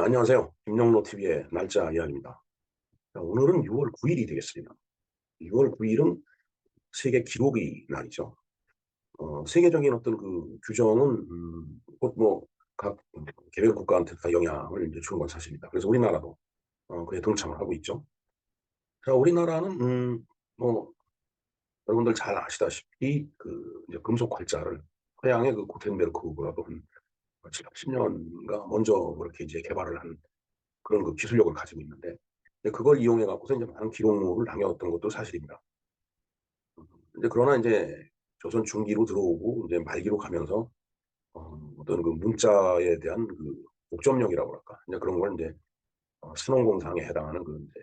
안녕하세요. 김영로 TV의 날짜 이야기입니다. 자, 오늘은 6월 9일이 되겠습니다. 6월 9일은 세계 기록의 날이죠. 세계적인 어떤 그 규정은 곧 뭐 각 개별 국가한테 다 영향을 이제 주는 건 사실입니다. 그래서 우리나라도 그에 동참을 하고 있죠. 자, 우리나라는 뭐 여러분들 잘 아시다시피 그 이제 금속 활자를 서양의 그 구텐베르크보다도 한 7, 80년가 먼저 그렇게 이제 개발을 한 그런 그 기술력을 가지고 있는데 그걸 이용해 갖고서 이제 많은 기록물을 남겨왔던 것도 사실입니다. 이제 그러나 이제 조선 중기로 들어오고 이제 말기로 가면서 어떤 그 문자에 대한 그 독점력이라고 할까 이제 그런 걸 이제 신혼공상에 해당하는 그 이제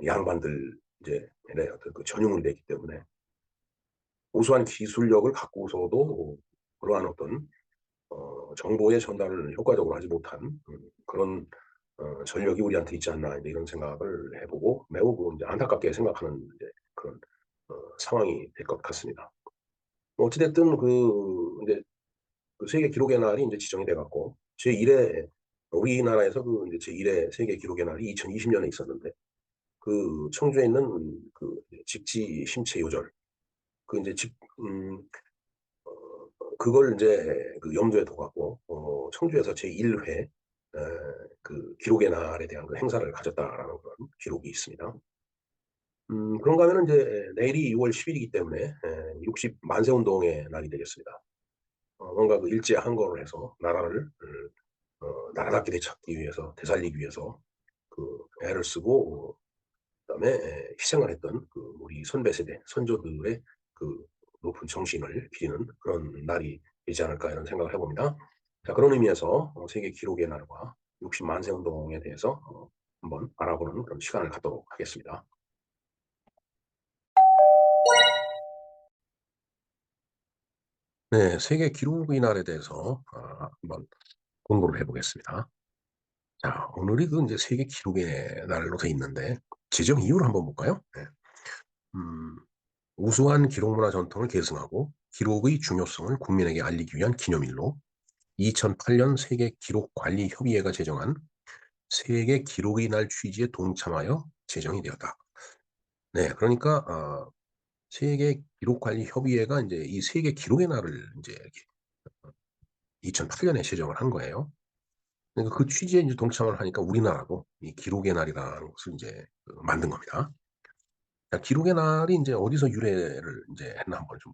양반들 이제 어떤 그 전유물 되기 때문에 우수한 기술력을 갖고서도 그러한 어떤 정보의 전달을 효과적으로 하지 못한 그런 전력이 우리한테 있지 않나 이제 이런 생각을 해보고 매우 그 이제 안타깝게 생각하는 이제 그런 상황이 될 것 같습니다. 뭐 어찌됐든 그 이제 그 세계 기록의 날이 이제 지정이 돼갖고 제1회 우리나라에서 그 이제 제1회 세계 기록의 날이 2020년에 있었는데 그 청주에 있는 그 직지 심체 요절 그 이제 그걸 이제 그 염두에 둬갖고 청주에서 제1회 그 기록의 날에 대한 그 행사를 가졌다라는 그런 기록이 있습니다. 그런가 하면은 이제 내일이 6월 10일이기 때문에 60 만세 운동의 날이 되겠습니다. 뭔가 그 일제 항거를 해서 나라를 나라답게 되찾기 위해서 되살리기 위해서 그 애를 쓰고 그다음에 희생을 했던 그 우리 선배 세대 선조들의 그 높은 정신을 기리는 그런 날이 되지 않을까 이런 생각을 해봅니다. 자, 그런 의미에서 세계 기록의 날과 60 만세 운동에 대해서 한번 알아보는 그런 시간을 갖도록 하겠습니다. 네, 세계 기록의 날에 대해서 한번 공부를 해보겠습니다. 자, 오늘이 그 이제 세계 기록의 날로 돼 있는데 지정 이유를 한번 볼까요? 네. 음, 우수한 기록문화 전통을 계승하고 기록의 중요성을 국민에게 알리기 위한 기념일로 2008년 세계 기록관리협의회가 제정한 세계 기록의 날 취지에 동참하여 제정이 되었다. 네, 그러니까 세계 기록관리협의회가 이제 이 세계 기록의 날을 이제 2008년에 제정을 한 거예요. 그러니까 그 취지에 이제 동참을 하니까 우리나라도 이 기록의 날이라는 것을 이제 만든 겁니다. 자, 기록의 날이 이제 어디서 유래를 이제 했나 한번 좀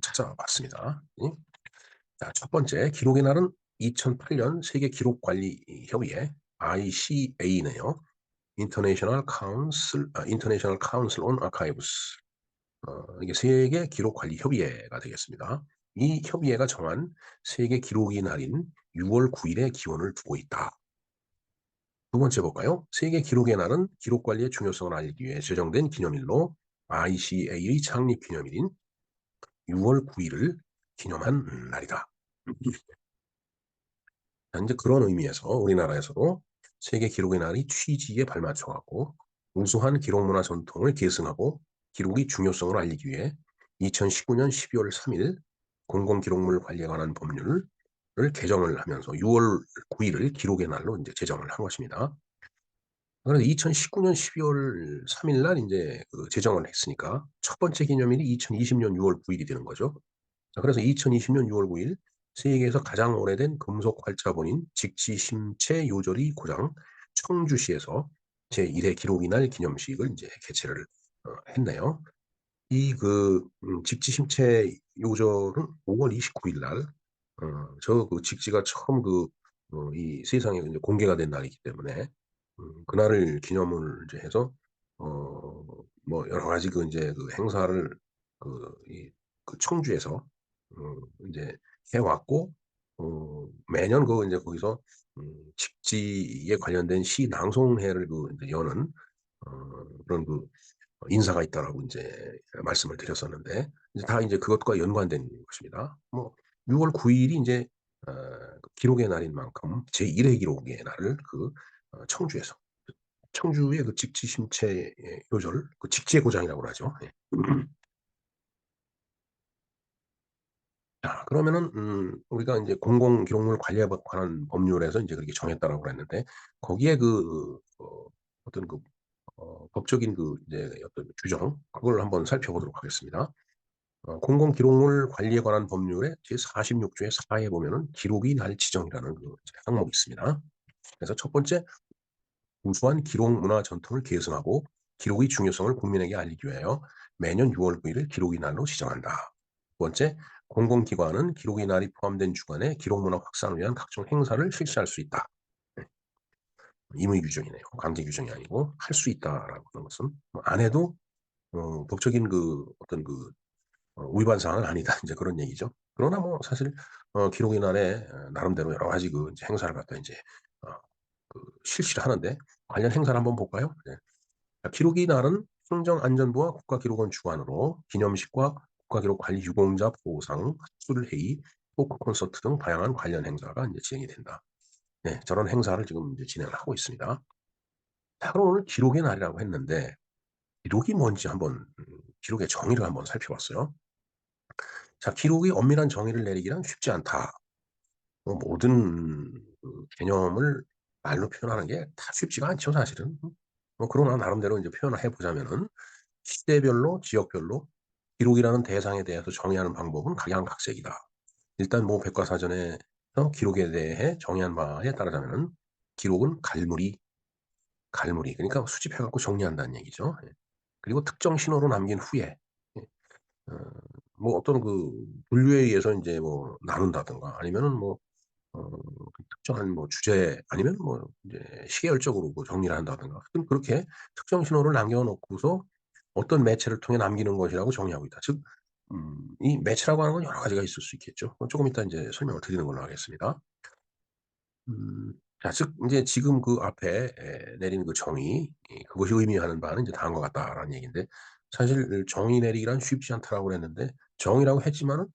찾아봤습니다. 자, 첫 번째 기록의 날은 2008년 세계 기록관리 협의회 ICA네요. International Council on Archives. 이게 세계 기록관리 협의회가 되겠습니다. 이 협의회가 정한 세계 기록의 날인 6월 9일에 기원을 두고 있다. 두 번째 볼까요? 세계 기록의 날은 기록 관리의 중요성을 알리기 위해 제정된 기념일로 ICA의 창립 기념일인 6월 9일을 기념한 날이다. 이제 그런 의미에서 우리나라에서도 세계 기록의 날이 취지에 발맞춰 갖고 우수한 기록 문화 전통을 계승하고 기록의 중요성을 알리기 위해 2019년 12월 3일 공공기록물 관리에 관한 법률을 개정을 하면서 6월 9일을 기록의 날로 이제 제정을 한 것입니다. 그래서 2019년 12월 3일 날 이제 그 제정을 했으니까 첫 번째 기념일이 2020년 6월 9일이 되는 거죠. 자, 그래서 2020년 6월 9일 세계에서 가장 오래된 금속 활자본인 직지심체 요절이 고장 청주시에서 제1회 기록의 날 기념식을 이제 개최를 했네요. 이 그 직지심체 요절은 5월 29일 날 저 그 직지가 처음 그 이 세상에 이제 공개가 된 날이기 때문에 그날을 기념을 이제 해서 뭐 여러 가지 그 인제 그 행사를 그 이 그 청주에서 인제 해 왔고 매년 그 인제 거기서 직지에 관련된 시 낭송회를 그 인제 여는 그런 그 인사가 있다라고 인제 말씀을 드렸었는데 이제 다 인제 그것과 연관된 것입니다. 뭐 6월 9일이 인제 그 기록의 날인 만큼 제1회 기록의 날을 그 청주에서 청주의 그 직지심체 요절 그 직지의 고장이라고 하죠. 예. 자, 그러면은 우리가 인제 공공 기록물 관리에 관한 법률에서 인제 그렇게 정했다라고 그랬는데, 거기에 어떤 법적인 이제 어떤 규정, 그걸 한번 살펴보도록 하겠습니다. 공공 기록물 관리에 관한 법률의 제 46 조의 4에 보면은 기록이 날 지정이라는 이제 항목이 있습니다. 그래서 첫 번째, 우수한 기록 문화 전통을 계승하고 기록의 중요성을 국민에게 알리기 위하여 매년 6월 9일을 기록의 날로 지정한다. 두 번째, 공공기관은 기록의 날이 포함된 주간에 기록 문화 확산을 위한 각종 행사를 실시할 수 있다. 네, 임의 규정이네요. 강제 규정이 아니고 할 수 있다라고 하는 것은 안 해도 법적인 어떤 위반 사항은 아니다. 이제 그런 얘기죠. 그러나 뭐 사실 기록의 날에 나름대로 여러 가지 이제 행사를 갖다 이제 어, 실시를 하는데, 관련 행사를 한번 볼까요? 네. 기록의 날은 행정안전부와 국가기록원 주관으로 기념식과 국가기록관리 유공자 보상, 학술회의, 토크 콘서트 등 다양한 관련 행사가 이제 진행이 된다. 네, 저런 행사를 지금 이제 진행을 하고 있습니다. 자, 그럼 오늘 기록의 날이라고 했는데, 기록이 뭔지 한번 기록의 정의를 한번 살펴봤어요. 자, 기록의 엄밀한 정의를 내리기란 쉽지 않다. 모든 개념을 말로 표현하는 게 다 쉽지가 않죠, 사실은. 그러나 나름대로 이제 표현을 해 보자면은, 시대별로 지역별로 기록이라는 대상에 대해서 정의하는 방법은 각양각색이다. 일단 뭐 백과사전에서 기록에 대해 정의한 바에 따르자면은, 기록은 갈무리 그러니까 수집해 갖고 정리한다는 얘기죠. 예. 그리고 특정 신호로 남긴 후에, 예, 어 뭐 어떤 분류에 의해서 인제 뭐 나눈다든가, 아니면은 특정한 주제, 아니면 이제 시계열적으로 정리를 한다든가, 하여튼 그렇게 특정 신호를 남겨 놓고서 어떤 매체를 통해 남기는 것이라고 정의하고 있다. 즉 이 매체라고 하는 건 여러 가지가 있을 수 있겠죠. 조금 이따 인제 설명을 드리는 걸로 하겠습니다. 음 자, 즉 인제 지금 앞에 내린 정의, 그것이 의미하는 바는 이제 다음과 같다라는 얘기인데, 사실 정의 내리기란 쉽지 않다라고 그랬는데, 정의라고 했지만은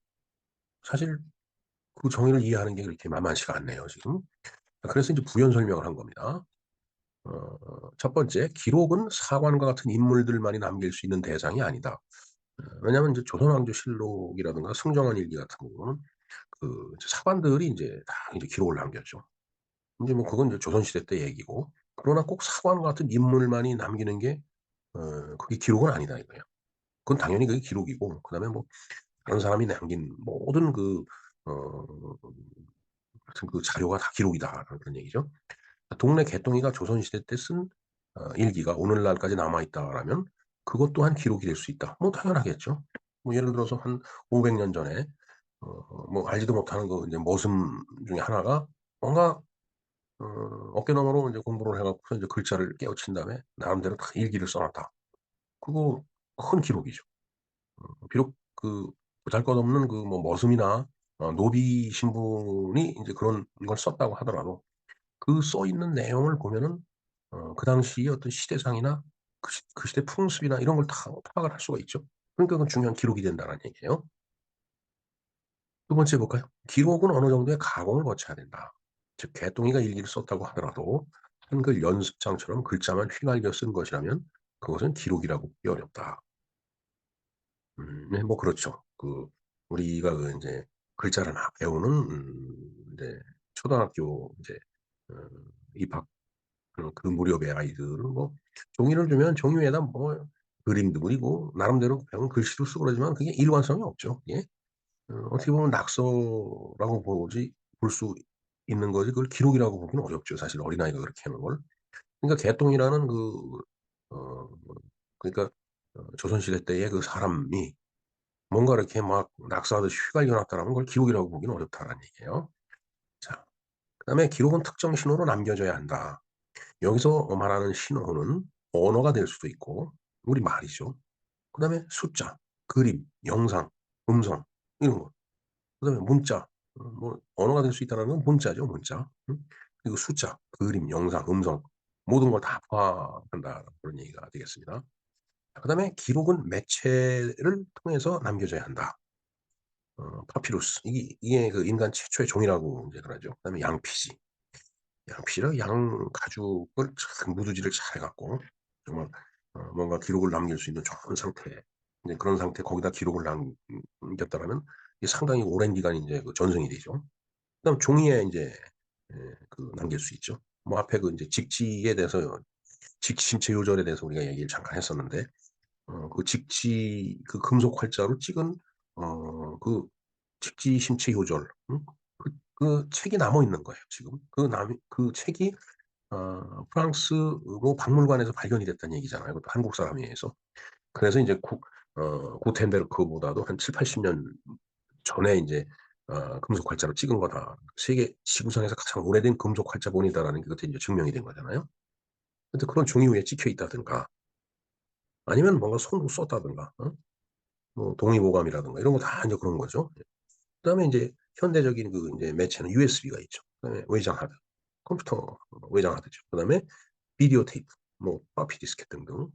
사실 그 정의를 이해하는 게 그렇게 만만치가 않네요, 지금. 그래서 이제 부연 설명을 한 겁니다. 첫 번째, 기록은 사관과 같은 인물들만이 남길 수 있는 대상이 아니다. 왜냐하면 이제 조선왕조실록이라든가 승정원 일기 같은 경우는 이제 사관들이 인제 다 이제 기록을 남겼죠. 인제 뭐 그건 이제 조선시대 때 얘기고, 그러나 꼭 사관 같은 인물만이 남기는 게 그게 기록은 아니다 이거예요. 그건 당연히 그게 기록이고, 그다음에 뭐 다른 사람이 남긴 모든 어 하여튼 자료가 다 기록이다라는 그런 얘기죠. 동네 개똥이가 조선시대 때 쓴 일기가 오늘날까지 남아 있다라면 그것 또한 기록이 될 수 있다. 뭐 당연하겠죠. 뭐 예를 들어서 한 500년 전에 뭐 알지도 못하는 이제 머슴 중에 하나가 뭔가 어 어깨너머로 이제 공부를 해 갖고서 이제 글자를 깨우친 다음에 나름대로 다 일기를 써 놨다. 그거 큰 기록이죠. 비록 보잘것없는 머슴이나 노비 신분이 인제 그런 걸 썼다고 하더라도, 써 있는 내용을 보면은 그 당시의 어떤 시대상이나 그 시대 풍습이나 이런 걸 다 파악을 할 수가 있죠. 그러니까 그건 중요한 기록이 된다는 얘기예요. 두 번째 볼까요? 기록은 어느 정도의 가공을 거쳐야 된다. 즉 개똥이가 일기를 썼다고 하더라도 한글 연습장처럼 글자만 휘갈겨 쓴 것이라면 그것은 기록이라고 보기 어렵다. 네, 뭐 그렇죠. 우리가 인제 글자를 막 배우는 인제 초등학교 인제 어 입학 그 무렵의 아이들은 뭐 종이를 주면 종이 위에다 뭐 그림도 그리고 나름대로 배운 글씨도 쓰고 그러지만 그게 일관성이 없죠. 예. 어떻게 보면 낙서라고 볼 수 있는 거지, 그걸 기록이라고 보기는 어렵죠, 사실 어린아이가 그렇게 하는 걸. 그러니까 개똥이라는 어 그러니까 조선시대 때의 사람이 뭔가 이렇게 막 낙서하듯이 휘갈겨 놨다라는 걸 기록이라고 보기는 어렵다라는 얘기예요. 자, 그다음에 기록은 특정 신호로 남겨져야 한다. 여기서 말하는 신호는 언어가 될 수도 있고 우리말이죠. 그다음에 숫자, 그림, 영상, 음성 이런 거. 그다음에 문자. 뭐 언어가 될 수 있다라는 건 문자죠, 문자. 그리고 숫자, 그림, 영상, 음성 모든 걸 다 포함한다, 그런 얘기가 되겠습니다. 그다음에 기록은 매체를 통해서 남겨져야 한다. 파피루스, 이게 인간 최초의 종이라고 이제 그러죠. 그다음에 양피지. 양피지라 양 가죽을 잘 무드질을 잘 해 갖고 정말 뭔가 기록을 남길 수 있는 좋은 상태, 이제 그런 상태, 거기다 기록을 남겼다라면 이게 상당히 오랜 기간 이제 그 전승이 되죠. 그다음 종이에 이제 남길 수 있죠. 뭐 앞에 그 이제 직지에 대해서 직지 심체 요절에 대해서 우리가 얘기를 잠깐 했었는데 그 직지 그 금속 활자로 찍은 그 직지 심체 요절 그 책이 남아 있는 거예요, 지금. 그 책이 프랑스 뭐 박물관에서 발견이 됐다는 얘기잖아요. 그것도 한국 사람에 의해서. 그래서 인제 구텐베르크보다도 한 70-80년 전에 인제 금속 활자로 찍은 거다. 세계 지구상에서 가장 오래된 금속 활자본이다라는 게 그때 인제 증명이 된 거잖아요. 근데 그런 종이 위에 찍혀 있다든가 아니면 뭔가 손으로 썼다든가 뭐 동의보감이라든가 이런 거 다 인제 그런 거죠. 예. 그다음에 인제 현대적인 그 인제 매체는 USB가 있죠. 그다음에 외장 하드, 컴퓨터 외장 하드죠. 그다음에 비디오 테이프, 뭐 floppy 디스켓 등등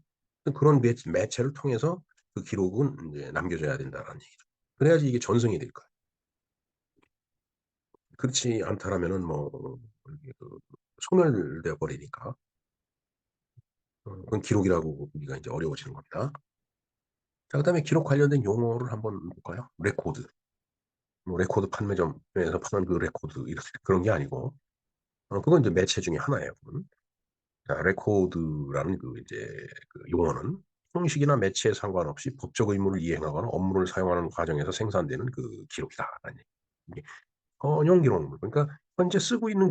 그런 매체를 통해서 그 기록은 인제 남겨져야 된다라는 얘기죠. 그래야지 이게 전승이 될 거예요. 그렇지 않다라면은 뭐 이게 소멸되어 버리니까 그건 기록이라고 보기가 인제 어려워지는 겁니다. 자 그다음에 기록 관련된 용어를 한번 볼까요? 레코드. 뭐 레코드 판매점에서 파는 그 레코드 이렇게 그런 게 아니고 그건 이제 매체 중에 하나예요 그건. 자 레코드라는 그 이제 그 용어는 형식이나 매체에 상관없이 법적 의무를 이행하거나 업무를 사용하는 과정에서 생산되는 그 기록이다라는 얘기. 이게 헌용 기록물 그러니까 현재 쓰고 있는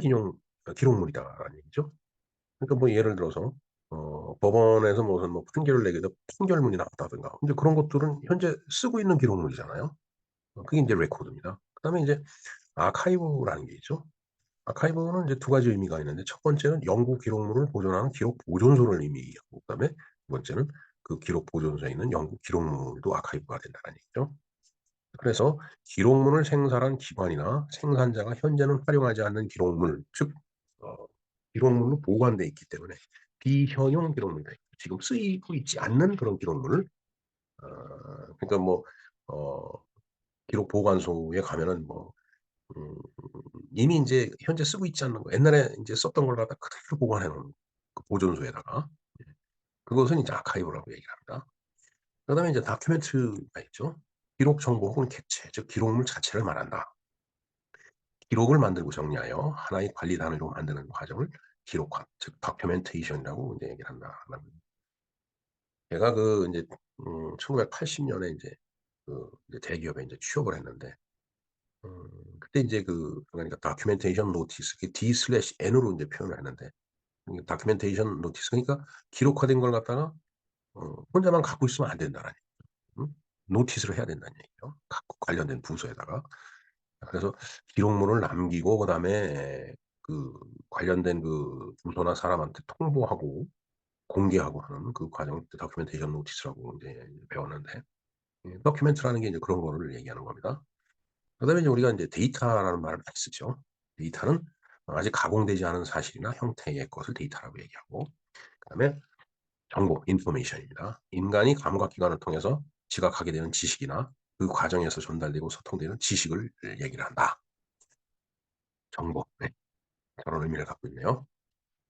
기록물이다라는 얘기죠. 그러니까 뭐 예를 들어서 법원에서 무슨 뭐 판결을 내게 돼서 판결문이 나왔다든가 인제 그런 것들은 현재 쓰고 있는 기록물이잖아요. 그게 인제 레코드입니다. 그다음에 인제 아카이브라는 게 있죠. 아카이브는 이제 두 가지 의미가 있는데 첫 번째는 연구 기록물을 보존하는 기록 보존소를 의미하고 그다음에 두 번째는 그 기록 보존소에 있는 연구 기록물도 아카이브가 된다는 얘기죠. 그래서 기록물을 생산한 기관이나 생산자가 현재는 활용하지 않는 기록물 즉 어 기록물로 보관돼 있기 때문에 비현용 기록물이다. 지금 쓰이고 있지 않는 그런 기록물을 그러니까 뭐 어 기록 보관소에 가면은 뭐 음 이미 인제 현재 쓰고 있지 않는 거 옛날에 인제 썼던 걸 갖다 그대로 보관해 놓은 그 보존소에다가 그것은 이제 아카이브라고 얘기를 합니다. 그다음에 이제 다큐멘터리가 있죠. 기록 정보 혹은 객체 즉 기록물 자체를 말한다. 기록을 만들고 정리하여 하나의 관리 단위로 만드는 과정을 기록화 즉 다큐멘테이션이라고 인제 얘기를 한다라는 제가 그 인제 1980 년에 인제 그 이제 대기업에 인제 취업을 했는데 그때 인제 그러니까 다큐멘테이션 노티스 그 D/N으로 인제 표현을 했는데 이 다큐멘테이션 노티스 그러니까 기록화된 걸 갖다가 혼자만 갖고 있으면 안 된다라는 얘기죠. 노티스를 해야 된다는 얘기죠, 각 관련된 부서에다가. 그래서 기록물을 남기고 그다음에 그 관련된 그 부서나 사람한테 통보하고 공개하고 하는 그 과정을 다큐멘테이션 노티스라고 인제 배웠는데 다큐멘트라는 게 이제 그런 거를 얘기하는 겁니다. 그다음에 이제 우리가 인제 데이터라는 말을 많이 쓰죠. 데이터는 아직 가공되지 않은 사실이나 형태의 것을 데이터라고 얘기하고 그다음에 정보 인포메이션입니다. 인간이 감각 기관을 통해서 지각하게 되는 지식이나 그 과정에서 전달되고 소통되는 지식을 얘기를 한다. 정보. 네. 그런 의미를 갖고 있네요.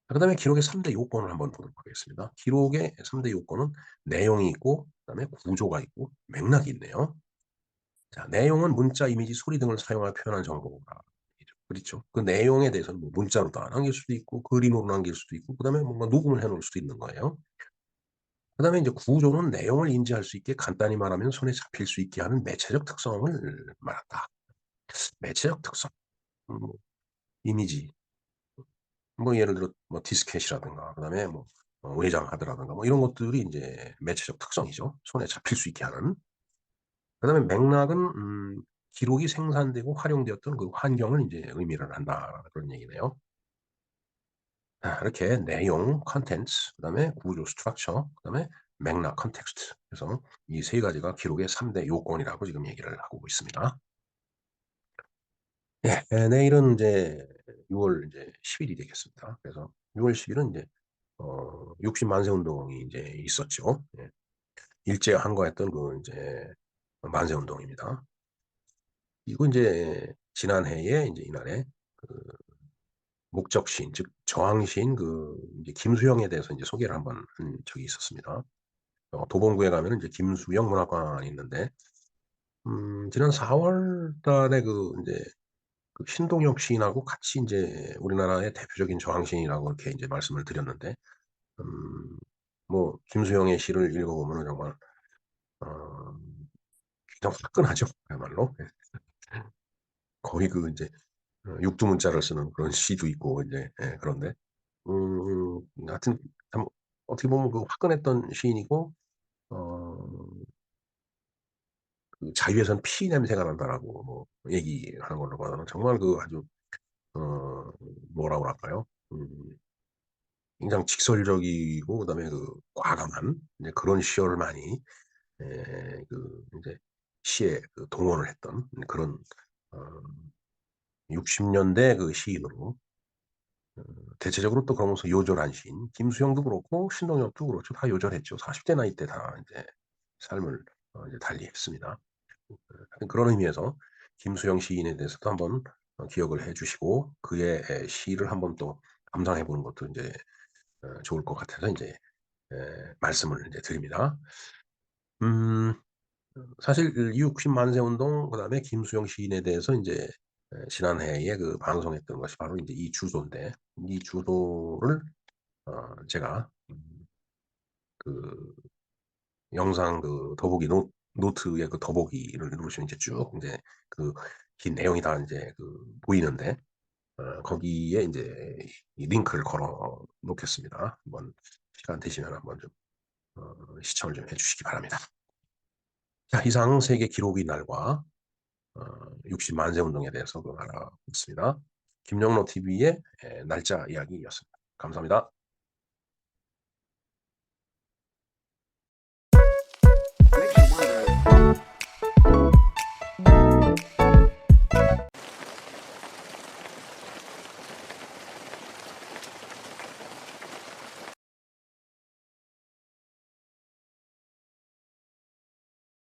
그다음에 기록의 3대 요건을 한번 보도록 하겠습니다. 기록의 3대 요건은 내용이 있고 그다음에 구조가 있고 맥락이 있네요. 자 내용은 문자, 이미지, 소리 등을 사용하여 표현한 정보가 그렇죠. 그 내용에 대해서는 뭐 문자로 다 남길 수도 있고 그림으로 남길 수도 있고 그다음에 뭔가 녹음을 해 놓을 수도 있는 거예요. 그다음에 인제 구조는 내용을 인지할 수 있게 간단히 말하면 손에 잡힐 수 있게 하는 매체적 특성을 말한다. 매체적 특성. 뭐 이미지 뭐 예를 들어 뭐 디스켓이라든가 그다음에 뭐 외장 하드라든가 뭐 이런 것들이 인제 매체적 특성이죠. 손에 잡힐 수 있게 하는. 그다음에 맥락은 기록이 생산되고 활용되었던 그 환경을 인제 의미를 한다 그런 얘기네요. 자 이렇게 내용 컨텐츠 그다음에 구조 스트럭처 그다음에 맥락 컨텍스트 그래서 이 세 가지가 기록의 3대 요건이라고 지금 얘기를 하고 있습니다. 예. 내일은 인제 6월 인제 10 일이 되겠습니다. 그래서 6월 10 일은 인제 60 만세 운동이 인제 있었죠. 예. 일제 항거했던 그 인제 만세 운동입니다. 이거 인제 지난해에 인제 이날에 그 목적 시인 즉 저항 시인 인제 김수영에 대해서 인제 소개를 한번 한 적이 있었습니다. 도봉구에 가면은 이제 김수영 문학관이 있는데 지난 4월 달에 이제 신동엽 시인하고 같이 인제 우리나라의 대표적인 저항시인이라고 이렇게 인제 말씀을 드렸는데, 음 뭐 김수영의 시를 읽어보면은 정말 어 굉장히 화끈하죠, 그야말로. 예. 거의 인제 육두문자를 쓰는 그런 시도 있고 인제, 예, 그런데 하여튼 참 어떻게 보면 화끈했던 시인이고, 어 자유에선 피 냄새가 난다라고 뭐 얘기하는 걸로 봐서는 정말 아주 어 뭐라 그럴까요? 굉장히 직설적이고, 그다음에 과감한 이제 그런 시어를 많이, 인제 시에 동원을 했던 그런 어 60 년대 시인으로, 대체적으로 또 그러면서 요절한 시인, 김수영도 그렇고 신동엽도 그렇죠. 다 요절했죠. 40대 나이 때 다 인제 삶을 이제 달리했습니다. 하여튼 그런 의미에서 김수영 시인에 대해서도 한번 기억을 해 주시고, 그의 시를 한번 또 감상해 보는 것도 인제 좋을 것 같아서 인제 말씀을 인제 드립니다. 음 사실 이육십 만세 운동, 그다음에 김수영 시인에 대해서 인제 지난해에 방송했던 것이 바로 인제 이 주소인데, 이 주소를 제가 그 영상 더보기 노트의 더보기를 누르시면 인제 쭉 인제 긴 내용이 다 인제 보이는데, 거기에 인제 이 링크를 걸어 놓겠습니다. 한번 시간 되시면 한번 좀 시청을 좀 해 주시기 바랍니다. 자, 이상 세계 기록의 날과 60 만세 운동에 대해서 알아봤습니다. 김영로 TV의 날짜 이야기였습니다. 감사합니다.